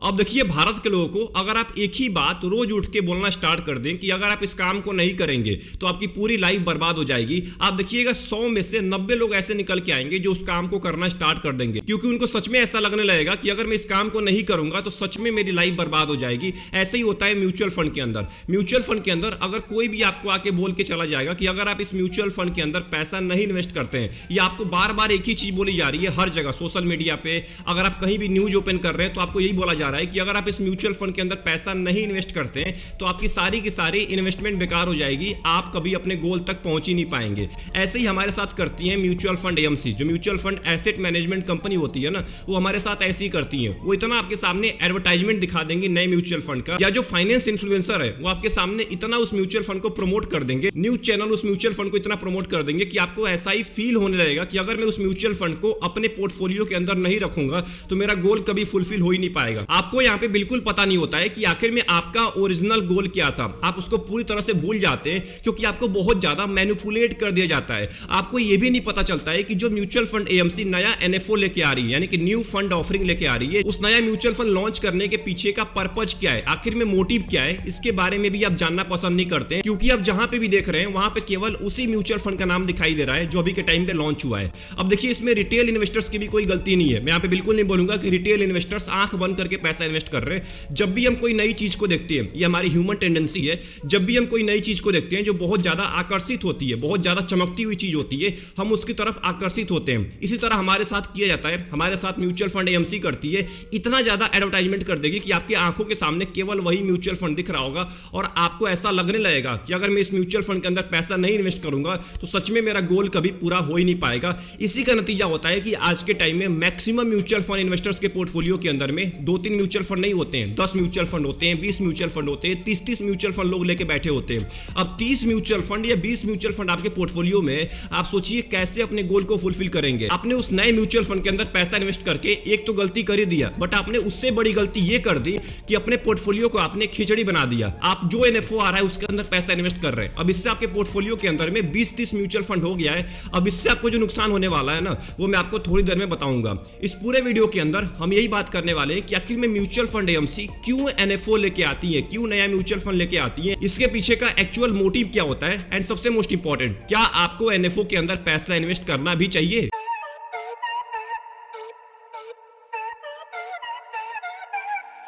अब देखिए, भारत के लोगों को अगर आप एक ही बात रोज उठ के बोलना स्टार्ट कर दें कि अगर आप इस काम को नहीं करेंगे तो आपकी पूरी लाइफ बर्बाद हो जाएगी, आप देखिएगा 100 में से 90 लोग ऐसे निकल के आएंगे जो उस काम को करना स्टार्ट कर देंगे, क्योंकि उनको सच में ऐसा लगने लगेगा कि अगर मैं इस काम को नहीं करूंगा तो सच में मेरी लाइफ बर्बाद हो जाएगी। ऐसे ही होता है म्यूचुअल फंड के अंदर। म्यूचुअल फंड के अंदर अगर कोई भी आपको आके बोल के चला जाएगा कि अगर आप इस म्यूचुअल फंड के अंदर पैसा नहीं इन्वेस्ट करते हैं, या आपको बार बार एक ही चीज बोली जा रही है हर जगह, सोशल मीडिया पे, अगर आप कहीं भी न्यूज ओपन कर रहे हैं तो आपको यही बोला जा रहा है कि अगर आप इस म्यूचुअल फंड के अंदर पैसा नहीं इन्वेस्ट करते हैं तो आपकी सारी की सारी इन्वेस्टमेंट बेकार हो जाएगी, आप कभी अपने गोल तक पहुंच ही नहीं पाएंगे। ऐसे ही हमारे साथ करती है म्यूचुअल फंड एएमसी, जो mutual fund asset management company होती है ना, वो हमारे साथ ऐसे ही करती है। वो इतना आपके सामने एडवर्टाइजमेंट दिखा देंगे नए म्यूचुअल फंड का, या जो फाइनेंस इन्फ्लुएंसर है वो आपके सामने इतना उस म्यूचुअल फंड को प्रमोट कर देंगे, न्यूज चैनल उस म्यूचुअल फंड को इतना प्रमोट कर देंगे कि आपको ऐसा ही फील होने लगेगा कि अगर मैं उस म्यूचुअल फंड को अपने पोर्टफोलियो के अंदर नहीं रखूंगा तो मेरा गोल कभी फुलफिल हो ही नहीं पाएगा। आपको यहाँ पे बिल्कुल पता नहीं होता है कि आखिर में आपका ओरिजिनल गोल क्या था, आप उसको पूरी तरह से भूल जाते हैं क्योंकि आपको बहुत ज्यादा मैनिपुलेट कर दिया जाता है। आपको यह भी नहीं पता चलता है कि जो म्यूचुअल फंड एएमसी नया एनएफओ लेके आ रही है, यानी कि न्यू फंड ऑफरिंग लेके आ रही है, उस नया म्यूचुअल फंड लॉन्च करने के पीछे का पर्पज क्या है, आखिर में मोटिव क्या है, इसके बारे में भी आप जानना पसंद नहीं करते हैं, क्योंकि आप जहां पे भी देख रहे हैं वहां पे केवल उसी म्यूचुअल फंड का नाम दिखाई दे रहा है जो अभी के टाइम पे लॉन्च हुआ है। अब देखिए, इसमें रिटेल इन्वेस्टर्स की भी कोई गलती नहीं है। मैं यहाँ पे बिल्कुल नहीं बोलूंगा कि रिटेल इन्वेस्टर्स आंख बंद करके पैसा इन्वेस्ट कर रहे हैं। जब भी हम कोई नई चीज को देखते हैं, ये हमारी ह्यूमन टेंडेंसी है, जब भी हम कोई नई चीज को देखते हैं जो बहुत ज्यादा आकर्षित होती है, बहुत ज्यादा चमकती हुई चीज होती है, हम उसकी तरफ आकर्षित होते हैं। इसी तरह हमारे साथ किया जाता है, हमारे साथ म्यूचुअल फंड एएमसी करती है, इतना ज्यादा एडवर्टाइजमेंट कर देगी कि आपकी आंखों के सामने केवल वही म्यूचुअल फंड दिख रहा होगा और आपको ऐसा लगने लगेगा कि अगर मैं इस म्यूचुअल फंड के अंदर पैसा नहीं इन्वेस्ट करूंगा तो सच में मेरा गोल कभी पूरा हो ही नहीं पाएगा। इसी का नतीजा होता है कि आज के टाइम में मैक्सिमम म्यूचुअल फंड इन्वेस्टर्स के पोर्टफोलियो के अंदर में 2-3 म्यूचुअल फंड नहीं होते हैं, 10 म्यूचुअल फंड होते हैं, 20 म्यूचुअल फंड होते हैं, 30-30 म्यूचुअल फंड लोग लेके बैठे होते हैं। अब 30 म्यूचुअल फंड या 20 म्यूचुअल फंड आपके पोर्टफोलियो में, आप सोचिए कैसे अपने गोल को फुलफिल करेंगे। आपने उस नए म्यूचुअल फंड के अंदर पैसा इन्वेस्ट करके एक तो गलती कर ही दिया, बट आपने उससे बड़ी गलती ये कर दी कि अपने पोर्टफोलियो को आपने खिचड़ी बना दिया। आप जो एनएफओ आ रहा है उसके अंदर पैसा इन्वेस्ट कर रहे हैं। अब इससे आपके पोर्टफोलियो के अंदर में 20-30 म्यूचुअल फंड हो गया है। अब इससे आपको जो नुकसान होने वाला है ना, वो मैं आपको थोड़ी देर में बताऊंगा। इस पूरे वीडियो के अंदर हम यही बात करने वाले हैं कि आखिर में म्यूचुअल फंड एएमसी क्यों एनएफओ लेके आती है, क्यों नया म्यूचुअल फंड लेके आती है, इसके पीछे का एक्चुअल मोटिव क्या होता है, एंड सबसे मोस्ट इंपॉर्टेंट, क्या आपको एनएफओ के अंदर पैसा इन्वेस्ट करना भी चाहिए।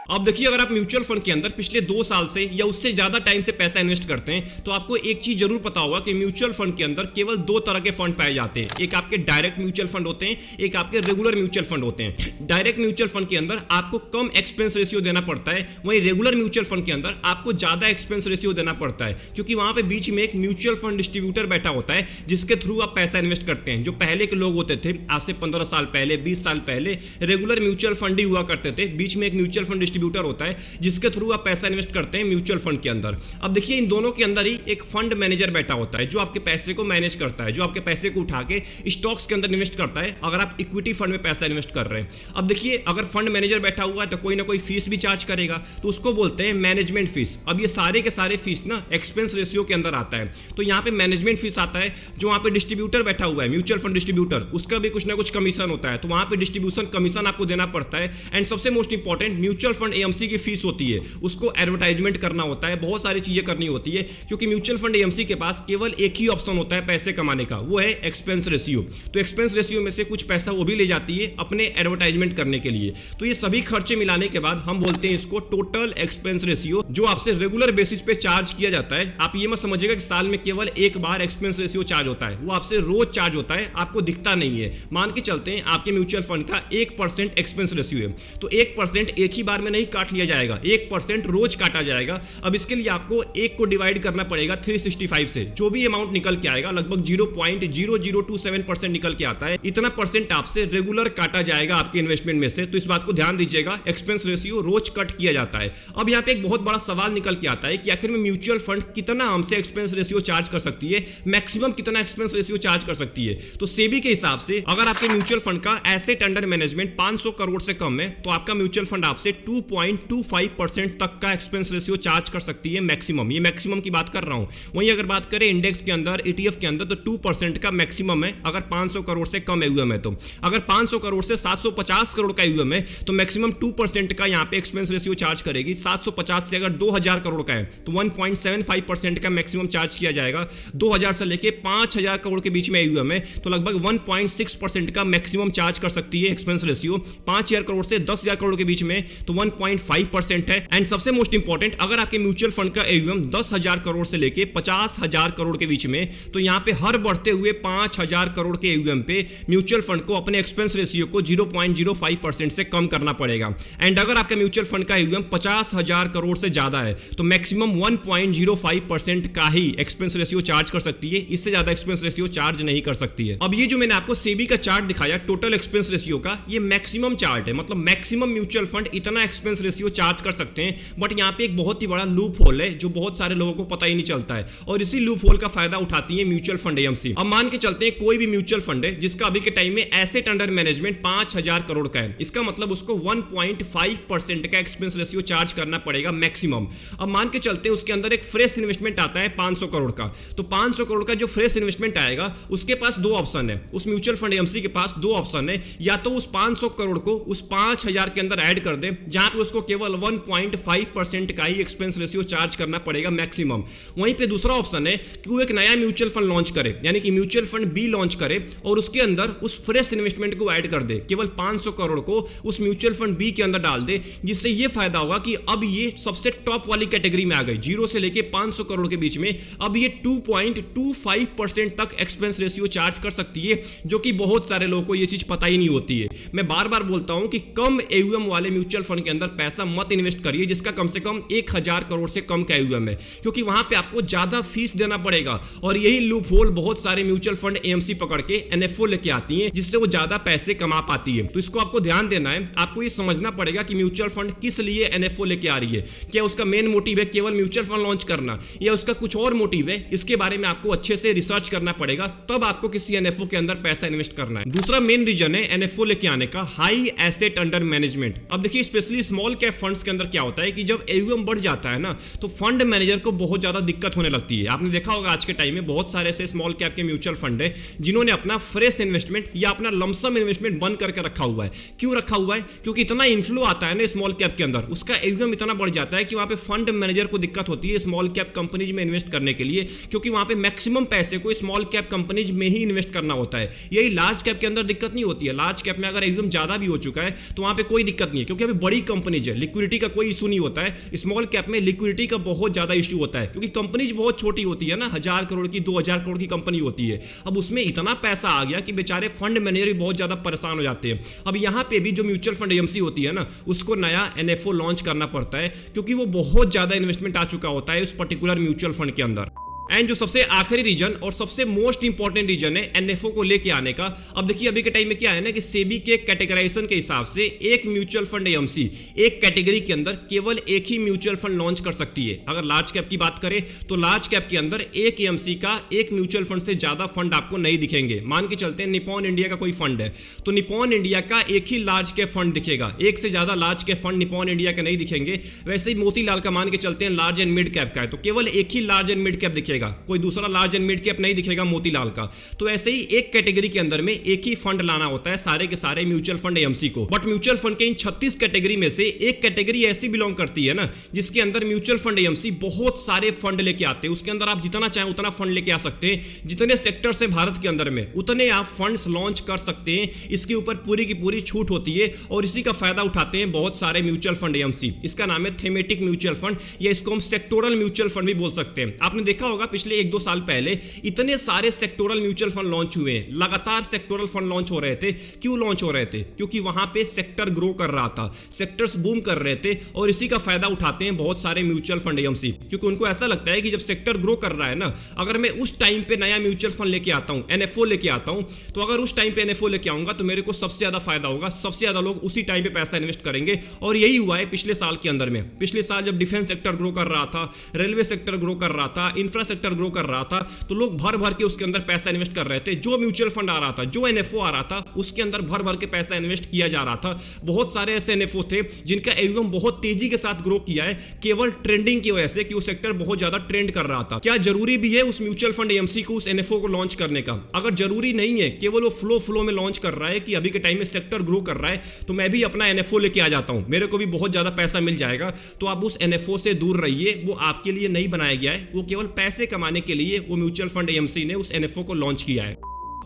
अब देखिए, अगर आप म्यूचुअल फंड के अंदर पिछले 2 साल से या उससे ज्यादा टाइम से पैसा इन्वेस्ट करते हैं तो आपको एक चीज जरूर पता होगा कि म्यूचुअल फंड के अंदर केवल 2 तरह के फंड पाए जाते हैं। एक आपके डायरेक्ट म्यूचुअल फंड होते हैं, एक आपके रेगुलर म्यूचुअल फंड होते हैं। डायरेक्ट म्यूचुअल फंड के अंदर आपको कम एक्सपेंस रेशियो देना पड़ता है, वहीं रेगुलर म्यूचुअल फंड के अंदर आपको ज्यादा एक्सपेंस रेशियो देना पड़ता है, क्योंकि वहां पे बीच में एक म्यूचुअल फंड डिस्ट्रीब्यूटर बैठा होता है जिसके थ्रू आप पैसा इन्वेस्ट करते हैं। जो पहले के लोग होते थे, आज से 15 साल पहले, 20 साल पहले, रेगुलर म्यूचुअल फंड ही हुआ करते थे, बीच में एक म्यूचुअल फंड डिस्ट्रीब्यूटर होता है जिसके थ्रू आप पैसा इन्वेस्ट करते हैं म्यूचुअल फंड के अंदर। अब देखिए, इन दोनों के अंदर ही एक फंड मैनेजर बैठा होता है जो आपके पैसे को मैनेज करता है, जो आपके पैसे को उठा के स्टॉक्स के अंदर इन्वेस्ट करता है अगर आप इक्विटी फंड में पैसा इन्वेस्ट कर रहे हैं। अब देखिए, अगर फंड मैनेजर बैठा हुआ है तो कोई ना कोई फीस भी चार्ज करेगा, तो उसको बोलते हैं मैनेजमेंट फीस। अब ये सारे के सारे फीस ना एक्सपेंस रेशियो के अंदर आता है, तो यहाँ पे मैनेजमेंट फीस आता है। जो वहाँ पे डिस्ट्रीब्यूटर बैठा हुआ है, म्यूचुअल फंड डिस्ट्रीब्यूटर, उसका भी कुछ ना कुछ कमीशन होता है, तो वहाँ पे डिस्ट्रीब्यूशन कमीशन आपको देना पड़ता है। एंड सबसे most important, mutual fund AMC की फीस होती है, उसको एडवर्टाइजमेंट करना होता है, बहुत सारी चीजें करनी होती है, क्योंकि म्यूचुअल फंड एएमसी के पास केवल एक ही ऑप्शन होता है पैसे कमाने का, वो है एक्सपेंस रेशियो। तो एक्सपेंस रेशियो में से कुछ पैसा वो भी ले जाती है अपने एडवर्टाइजमेंट करने के लिए। तो ये सभी खर्चे मिलाने के बाद हम बोलते हैं इसको टोटल एक्सपेंस रेशियो, जो आपसे रेगुलर बेसिस पे चार्ज किया जाता है। आप ये मत समझिएगा कि साल में केवल एक बार एक्सपेंस रेशियो चार्ज होता है, वो आपसे रोज चार्ज होता है, आपको दिखता नहीं है। मान के चलते हैं आपके म्यूचुअल फंड का 1% एक्सपेंस रेशियो है, तो 1% एक ही बार में नहीं काट लिया जाएगा, 1% रोज काटा जाएगा। अब इसके लिए आपको 1 को डिवाइड करना पड़ेगा 365 से, जो भी अमाउंट निकल के आएगा लगभग 0.0027% निकल के आता है, इतना परसेंट आपसे रेगुलर काटा जाएगा आपके इन्वेस्टमेंट में से। तो इस बात को ध्यान दीजिएगा, एक्सपेंस रेशियो रोज कट किया जाता है। अब यहाँ पे एक बहुत बड़ा सवाल निकल के आता है कि आखिर में म्यूचुअल फंड कितना हमसे एक्सपेंस रेशियो चार्ज कर सकती है, मैक्सिमम कितना एक्सपेंस रेशियो चार्ज कर सकती है। तो सेबी के हिसाब से अगर आपके म्यूचुअल फंड का एसेट अंडर मैनेजमेंट 500 करोड़ से कम है तो आपका म्यूचुअल फंड आपसे 2.25% तक का एक्सपेंस रेशियो चार्ज कर सकती है मैक्सिमम। ये मैक्सिमम की बात कर रहा हूं। वहीं अगर बात करें इंडेक्स के अंदर, ETF के अंदर, तो 2% का मैक्सिमम है अगर 500 करोड़ से कम AUM है। तो अगर 500 करोड़ से 750 करोड़ का AUM है तो मैक्सिमम 2% का यहां पे एक्सपेंस रेशियो चार्ज करेगी। 750 से अगर 2000 करोड़ का है तो 1.75% का मैक्सिमम चार्ज किया जाएगा। 2000 से लेके 5000 करोड़ के बीच में AUM है तो लगभग 1.6% का मैक्सिमम चार्ज कर सकती है एक्सपेंस रेशियो। 5000 करोड़ से 10000 करोड़ के बीच में तो 1.5% है। एंड सबसे मोस्ट इंपॉर्टेंट, अगर आपके म्यूचुअल फंड का AUM 10,000 करोड़ से लेके 50,000 करोड़ के बीच में, तो यहां पे हर बढ़ते हुए 5,000 करोड़ के AUM पे म्यूचुअल फंड को अपने एक्सपेंस रेशियो को 0.05% से कम करना पड़ेगा। एंड अगर आपका म्यूचुअल फंड का AUM 50,000 करोड़ से ज्यादा है तो मैक्सिमम 1.05% का ही एक्सपेंस रेशियो चार्ज कर सकती है। इससे ज्यादा एक्सपेंस रेशियो चार्ज नहीं कर सकती है। अब ये जो मैंने आपको सेबी का चार्ट दिखाया टोटल एक्सपेंस रेशियो का, ये मैक्सिमम चार्ट है। मतलब मैक्सिमम म्यूचुअल फंड इतना एक्सपेंस रेशियो चार्ज कर सकते हैं। बट यहां पे एक बहुत ही बड़ा लूप होल है जो बहुत सारे लोगों को पता ही नहीं चलता है, और इसी लूप होल का फायदा उठाती है म्यूचुअल फंड AMC। अब मान के चलते हैं कोई भी म्यूचुअल फंड है जिसका अभी के टाइम में एसेट अंडर मैनेजमेंट 5,000 करोड़ का है। इसका मतलब उसको 1.5% का एक्सपेंस रेशियो चार्ज करना पड़ेगा मैक्सिमम। अब मान के चलते हैं उसके अंदर एक फ्रेश इन्वेस्टमेंट आता है 500 करोड़ का, तो 500 करोड़ का जो फ्रेश इन्वेस्टमेंट आएगा उसके पास दो ऑप्शन है। उस म्यूचुअल फंड AMC के पास दो ऑप्शन है, या तो उस 500 करोड़ को उस 5,000 के अंदर ऐड कर दे जहां पे उसको केवल 1.5% का ही एक्सपेंस रेशियो चार्ज करना पड़ेगा मैक्सिमम। वहीं पे दूसरा ऑप्शन है कि वो एक नया म्यूचुअल फंड लॉन्च करे, यानी कि म्यूचुअल फंड B लॉन्च करे और उसके अंदर उस फ्रेश इन्वेस्टमेंट को ऐड कर दे, केवल 500 करोड़ को उस म्यूचुअल फंड B के अंदर डाल दे, जिससे ये फायदा होगा कि अब ये सबसे टॉप वाली कैटेगरी में आ गई। 0 से लेके 500 करोड़ के बीच में अब ये 2.25% तक एक्सपेंस रेशियो चार्ज कर सकती है, जो कि बहुत सारे लोगों को ये चीज पता ही नहीं होती है। मैं बार बार बोलता हूं कि कम AUM वाले म्यूचुअल फंड के अंदर पैसा मत इन्वेस्ट करिए जिसका कम से कम 1000 करोड़ से कम का AUM है, क्योंकि वहां पे आपको ज्यादा फीस देना पड़ेगा। और यही लूप होल बहुत सारे म्यूचुअल फंड AMC पकड़ के NFO लेके आती है, जिससे वो ज्यादा पैसे कमा पाती है। तो इसको आपको ध्यान देना है। आपको ये समझना पड़ेगा कि म्यूचुअल फंड किस लिए NFO लेके आ रही है। क्या उसका मेन मोटिव है केवल म्यूचुअल फंड लॉन्च करना, या उसका कुछ और मोटिव है? इसके बारे में आपको अच्छे से रिसर्च करना पड़ेगा, तब आपको किसी NFO के अंदर पैसा इन्वेस्ट करना है। दूसरा मेन रीजन है NFO लेके आने का, हाई एसेट अंडर मैनेजमेंट। अब देखिए स्पेशली स्मॉल कैप फंड्स के अंदर क्या होता है कि जब AUM बढ़ जाता है ना, तो फंड मैनेजर को बहुत ज्यादा दिक्कत होने लगती है। आपने देखा होगा आज के टाइम में बहुत सारे ऐसे स्मॉल कैप के म्यूचुअल फंड है जिन्होंने अपना फ्रेश इन्वेस्टमेंट या अपना लमसम इन्वेस्टमेंट बंद करके रखा हुआ है। क्यों रखा हुआ है? क्योंकि इतना इन्फ्लो आता है ना स्मॉल कैप के अंदर, उसका AUM इतना बढ़ जाता है कि वहां पे फंड मैनेजर को दिक्कत होती है स्मॉल कैप कंपनीज में इन्वेस्ट करने के लिए, क्योंकि वहां पे मैक्सिमम पैसे को स्मॉल कैप कंपनीज में ही इन्वेस्ट करना होता है। यही लार्ज कैप के अंदर दिक्कत नहीं होती है। लार्ज कैप में अगर AUM ज्यादा भी हो चुका है तो वहां पे कोई दिक्कत नहीं है, क्योंकि अभी बड़ी कंपनीज है, लिक्विडिटी का कोई इशू नहीं होता है। स्मॉल कैप में लिक्विडिटी का बहुत ज्यादा इशू होता है, क्योंकि कंपनीज बहुत छोटी होती है ना, 1000 करोड़ की 2000 करोड़ की कंपनी होती है। अब उसमें इतना पैसा आ गया कि बेचारे फंड मैनेजर भी बहुत ज्यादा परेशान हो जाते हैं। अब यहां पे भी जो म्यूचुअल फंड AMC होती है ना, उसको नया NFO लॉन्च करना पड़ता है, क्योंकि वो बहुत ज्यादा इन्वेस्टमेंट आ चुका होता है उस पर्टिकुलर म्यूचुअल फंड के अंदर। एंड जो सबसे आखिरी रीजन और सबसे मोस्ट इंपॉर्टेंट रीजन है NFO को लेके आने का। अब देखिए अभी के टाइम में क्या है ना कि सेबी के कैटेगराइजेशन के हिसाब से एक म्यूचुअल फंड AMC एक कैटेगरी के अंदर केवल एक ही म्यूचुअल फंड लॉन्च कर सकती है। अगर लार्ज कैप की बात करें तो लार्ज कैप के अंदर एक AMC का एक म्यूचुअल फंड से ज्यादा फंड आपको नहीं दिखेंगे। मान के चलते हैं निपॉन इंडिया का कोई फंड है तो निपॉन इंडिया का एक ही लार्ज कैप फंड दिखेगा, एक से ज्यादा large cap fund Nippon India के नहीं दिखेंगे। वैसे ही मोतीलाल का मान के चलते हैं लार्ज एंड मिड कैप का है तो केवल एक ही लार्ज एंड मिड कैप दिखेगा, कोई दूसरा लार्ज एंड मिड कैप नहीं दिखेगा मोतीलाल का। तो ऐसे ही एक कैटेगरी के अंदर में एक ही फंड लाना होता है सारे के सारे म्यूचुअल फंड AMC को। बट म्यूचुअल फंड के इन 36 कैटेगरी में से एक कैटेगरी ऐसी बिलोंग करती है ना जिसके अंदर म्यूचुअल फंड AMC बहुत सारे फंड लेके आते हैं। उसके अंदर आप जितना चाहें उतना फंड लेके आ सकते हैं, जितने सेक्टर से भारत के अंदर में उतने आप फंड्स लॉन्च कर सकते हैं। इसके ऊपर पूरी की पूरी छूट होती है और इसी का फायदा उठाते हैं बहुत सारे म्यूचुअल फंड AMC। इसका नाम है थीमेटिक म्यूचुअल फंड, या इसको हम सेक्टोरल म्यूचुअल फंड भी बोल सकते हैं। आपने देखा होगा पिछले 1-2 साल पहले इतने सारे सेक्टोरल म्यूचुअल फंड लॉन्च हुए हैं, लगातार सेक्टोरल फंड लॉन्च हो रहे थे। क्यों लॉन्च हो रहे थे? क्योंकि वहां पे सेक्टर ग्रो कर रहा था, सेक्टर्स बूम कर रहे थे और इसी का फायदा उठाते हैं बहुत सारे म्यूचुअल फंड AMC, क्योंकि उनको ऐसा लगता है कि जब सेक्टर ग्रो कर रहा है ना, अगर मैं उस टाइम पे नया म्यूचुअल फंड लेके आता हूं, NFO लेके आता हूं, तो अगर उस टाइम पे NFO लेके आऊंगा तो मेरे को सबसे ज्यादा फायदा होगा, सबसे ज्यादा लोग उसी टाइम पे पैसा इन्वेस्ट करेंगे। और यही हुआ है पिछले साल के अंदर में। पिछले साल जब डिफेंस सेक्टर ग्रो कर रहा था, रेलवे सेक्टर ग्रो कर रहा था, इंफ्रास्ट्रक्चर सेक्टर ग्रो कर रहा था तो लोग भर भर के उसके अंदर पैसा इन्वेस्ट कर रहे थे। जो म्यूचुअल फंड आ रहा था, जो एनएफओ आ रहा था, उसके अंदर भर भर के पैसा इन्वेस्ट किया जा रहा था। बहुत सारे ऐसे एनएफओ थे जिनका एवं बहुत तेजी के साथ ग्रो किया है केवल ट्रेंडिंग की वजह से कि वो सेक्टर बहुत ज्यादा ट्रेंड कर रहा था। क्या जरूरी भी है उस म्यूचुअल फंड एएमसी को, उस एनएफओ को लॉन्च करने का? अगर जरूरी नहीं है, केवल वो फ्लो में लॉन्च कर रहा है कि अभी के टाइम में सेक्टर ग्रो कर रहा है तो मैं भी अपना एनएफओ लेके आ जाता हूं, मेरे को भी बहुत ज्यादा पैसा मिल जाएगा, तो आप उस एनएफओ से दूर रहिए। वो आपके लिए नहीं बनाया गया है, वो केवल पैसे कमाने के लिए वो म्यूचुअल फंड एएमसी ने उस एनएफओ को लॉन्च किया है।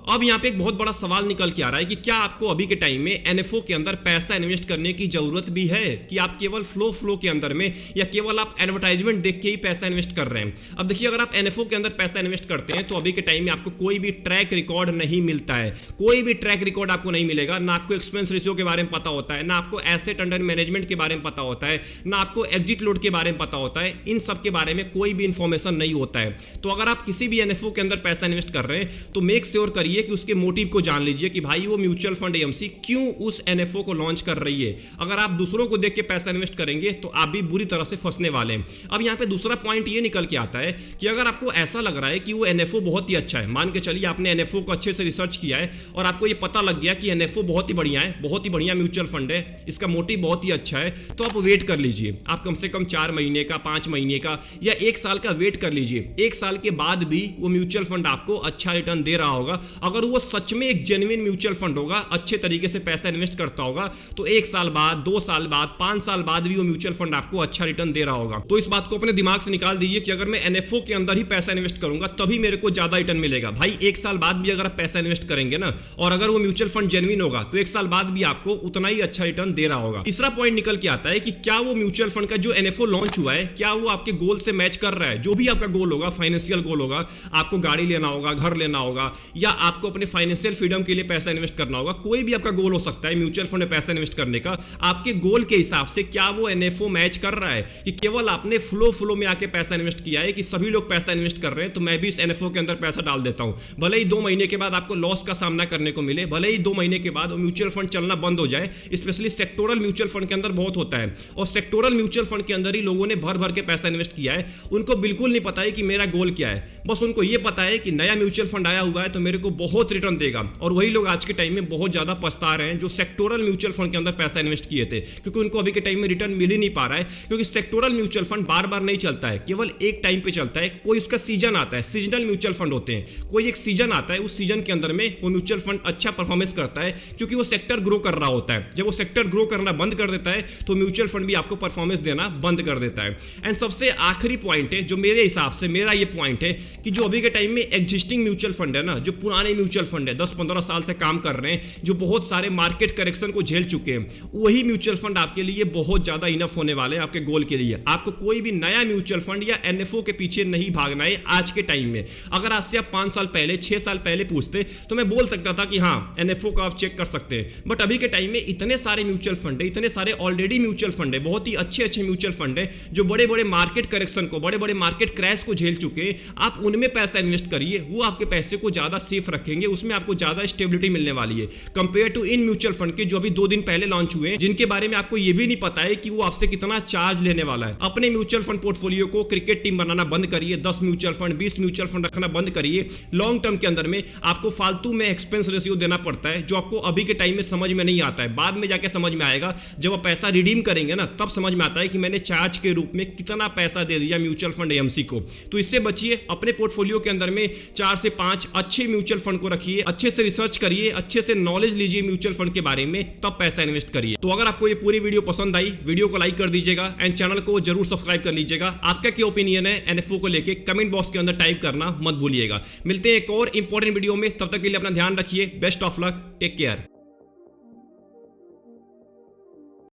अब यहाँ पे एक बहुत बड़ा सवाल निकल के आ रहा है कि क्या आपको अभी के टाइम में एनएफओ के अंदर पैसा इन्वेस्ट करने की जरूरत भी है, कि आप केवल फ्लो के अंदर में या केवल आप एडवर्टाइजमेंट देख के ही पैसा इन्वेस्ट कर रहे हैं? अब देखिए, अगर आप एनएफओ के अंदर पैसा इन्वेस्ट करते हैं तो अभी के टाइम में आपको कोई भी ट्रैक रिकॉर्ड नहीं मिलता है, कोई भी ट्रैक रिकॉर्ड आपको नहीं मिलेगा। ना आपको एक्सपेंस रेशियो के बारे में पता होता है, ना आपको एसेट अंडर मैनेजमेंट के बारे में पता होता है, ना आपको एग्जिट लोड के बारे में पता होता है। इन सब के बारे में कोई भी इंफॉर्मेशन नहीं होता है। तो अगर आप किसी भी एनएफओ के अंदर पैसा इन्वेस्ट कर रहे हैं तो मेक श्योर करिए कि उसके मोटिव को जान लीजिए कि भाई वो म्यूचुअल फंड एएमसी क्यों उस एनएफओ को लॉन्च कर रही है। अगर आप दूसरों को देख के पैसा इन्वेस्ट करेंगे तो आप भी बुरी तरह से फंसने वाले हैं। अब यहां पे दूसरा पॉइंट ये निकल के आता है कि अगर आपको ऐसा लग रहा है कि वो एनएफओ बहुत ही अच्छा है, मान के चलिए आपने एनएफओ को अच्छे से रिसर्च किया है और आपको ये पता लग गया कि एनएफओ बहुत ही बढ़िया है, बहुत ही बढ़िया म्यूचुअल फंड है, इसका मोटिव बहुत ही अच्छा है, तो आप वेट कर लीजिए। आप कम से कम 4 महीने का, 5 महीने का या 1 साल का वेट कर लीजिए। 1 साल के बाद भी वो म्यूचुअल फंड आपको अच्छा रिटर्न दे रहा होगा। अगर वो सच में एक जेन्युइन म्यूचुअल फंड होगा, अच्छे तरीके से पैसा इन्वेस्ट करता होगा, तो 1 साल बाद, 2 साल बाद, 5 साल बाद भी वो म्यूचुअल फंड आपको अच्छा रिटर्न दे रहा होगा। तो इस बात को अपने दिमाग से निकाल दीजिए कि अगर मैं एनएफओ के अंदर ही पैसा इन्वेस्ट करूंगा तभी मेरे को ज्यादा रिटर्न मिलेगा। भाई 1 साल बाद भी अगर आप पैसा इन्वेस्ट करेंगे ना, और अगर वो म्यूचुअल फंड जेन्युइन होगा तो 1 साल बाद भी आपको उतना ही अच्छा रिटर्न दे रहा होगा। तीसरा पॉइंट निकल के आता है कि क्या वो म्यूचुअल फंड का जो एनएफओ लॉन्च हुआ है, क्या वो आपके गोल से मैच कर रहा है? जो भी आपका गोल होगा, फाइनेंशियल गोल होगा, आपको गाड़ी लेना होगा, घर लेना होगा, या आपको अपने फाइनेंशियल फ्रीडम के लिए पैसा इन्वेस्ट करना होगा, कोई भी आपका गोल हो सकता है म्यूचुअल फंड में पैसा इन्वेस्ट करने का। आपके गोल के हिसाब से क्या वो एनएफओ मैच कर रहा है कि केवल आपने फ्लो में आके पैसा इन्वेस्ट किया है कि सभी लोग पैसा इन्वेस्ट कर रहे हैं तो मैं भी इस एनएफओ के अंदर पैसा डाल देता हूं, भले ही 2 महीने के बाद आपको लॉस का सामना करने को मिले, भले ही 2 महीने के बाद वो म्यूचुअल फंड चलना बंद हो जाए। स्पेशली सेक्टोरल म्यूचुअल फंड के अंदर बहुत होता है, और सेक्टोरल म्यूचुअल फंड के अंदर ही लोगों ने भर भर के पैसा इन्वेस्ट किया है। उनको बिल्कुल नहीं पता है कि मेरा गोल क्या है, बस उनको यह पता है कि नया म्यूचुअल फंड आया हुआ है तो मेरे को बहुत रिटर्न देगा। और वही लोग आज के टाइम में बहुत ज्यादा पछता रहे हैं जो सेक्टोरल म्यूचुअल फंड के अंदर पैसा इन्वेस्ट किए थे, क्योंकि उनको अभी के टाइम में रिटर्न मिल ही नहीं पा रहा है। क्योंकि सेक्टोरल म्यूचुअल फंड बार बार नहीं चलता है, केवल एक टाइम पे चलता है। कोई उसका सीजन आता है, सीजनल म्यूचुअल फंड होते हैं, कोई एक सीजन आता है, उस सीजन के अंदर में वो म्यूचुअल फंड अच्छा परफॉर्मेंस करता है क्योंकि वो सेक्टर ग्रो कर रहा होता है। जब वो सेक्टर ग्रो करना बंद कर देता है तो म्यूचुअल फंड भी आपको परफॉर्मेंस देना बंद कर देता है। एंड सबसे आखिरी पॉइंट है जो मेरे हिसाब से मेरा ये पॉइंट है कि जो अभी के टाइम में एग्जिस्टिंग म्यूचुअल फंड है ना, जो पुराने म्यूचुअल फंड है, 10-15 साल से काम कर रहे हैं, जो बहुत सारे मार्केट करेक्शन को झेल चुके हैं, वही म्यूचुअल फंड आपके लिए बहुत ज्यादा इनफ होने वाले हैं आपके गोल के लिए। आपको कोई भी नया म्यूचुअल फंड या एनएफओ के पीछे नहीं भागना है आज के टाइम में। अगर आज से आप 5 साल पहले, 6 साल पहले पूछते तो मैं बोल सकता था कि हाँ एनएफओ को आप चेक कर सकते हैं, बट अभी के टाइम में इतने सारे म्यूचुअल फंड है, इतने सारे ऑलरेडी म्यूचुअल फंड है, बहुत ही अच्छे म्यूचुअल फंड है जो बड़े बड़े मार्केट करेक्शन को, बड़े बड़े मार्केट क्रैश को झेल चुके हैं। आप उनमें पैसा इन्वेस्ट करिए, वो आपके पैसे को ज्यादा सेफ रखेंगे, उसमें आपको ज्यादा स्टेबिलिटी मिलने वाली है compare to in mutual fund के जो अभी 2 दिन पहले लॉन्च हुए हैं, जिनके बारे में आपको यह भी नहीं पता है कि वो आपसे कितना चार्ज लेने वाला है। अपने म्यूचुअल फंड पोर्टफोलियो को क्रिकेट टीम बनाना बंद करिए, 10 म्यूचुअल फंड, 20 म्यूचुअल फंड रखना बंद करिए। लॉन्ग टर्म के अंदर में आपको फालतू में एक्सपेंस रेशियो देना पड़ता है जो आपको अभी के टाइम में समझ में नहीं आता है, बाद में जाके समझ में आएगा। जब आप पैसा रिडीम करेंगे ना तब समझ में आता है कि मैंने चार्ज के रूप में कितना पैसा दे दिया म्यूचुअल फंड एएमसी को। तो इससे बचिए, अपने पोर्टफोलियो के अंदर में 4 से 5 अच्छे म्यूचुअल फंड को रखिए, अच्छे से रिसर्च करिए, अच्छे से नॉलेज लीजिए म्यूचुअल फंड के बारे में, तब पैसा इन्वेस्ट करिए। तो अगर आपको ये पूरी वीडियो पसंद आई, वीडियो को लाइक कर दीजिएगा एंड चैनल को जरूर सब्सक्राइब कर लीजिएगा। आपका क्या ओपिनियन है एनएफओ को लेके कमेंट बॉक्स के अंदर टाइप करना मत भूलिएगा। मिलते हैं एक और इंपॉर्टेंट वीडियो में, तब तक के लिए अपना ध्यान रखिए। Best of luck, take care.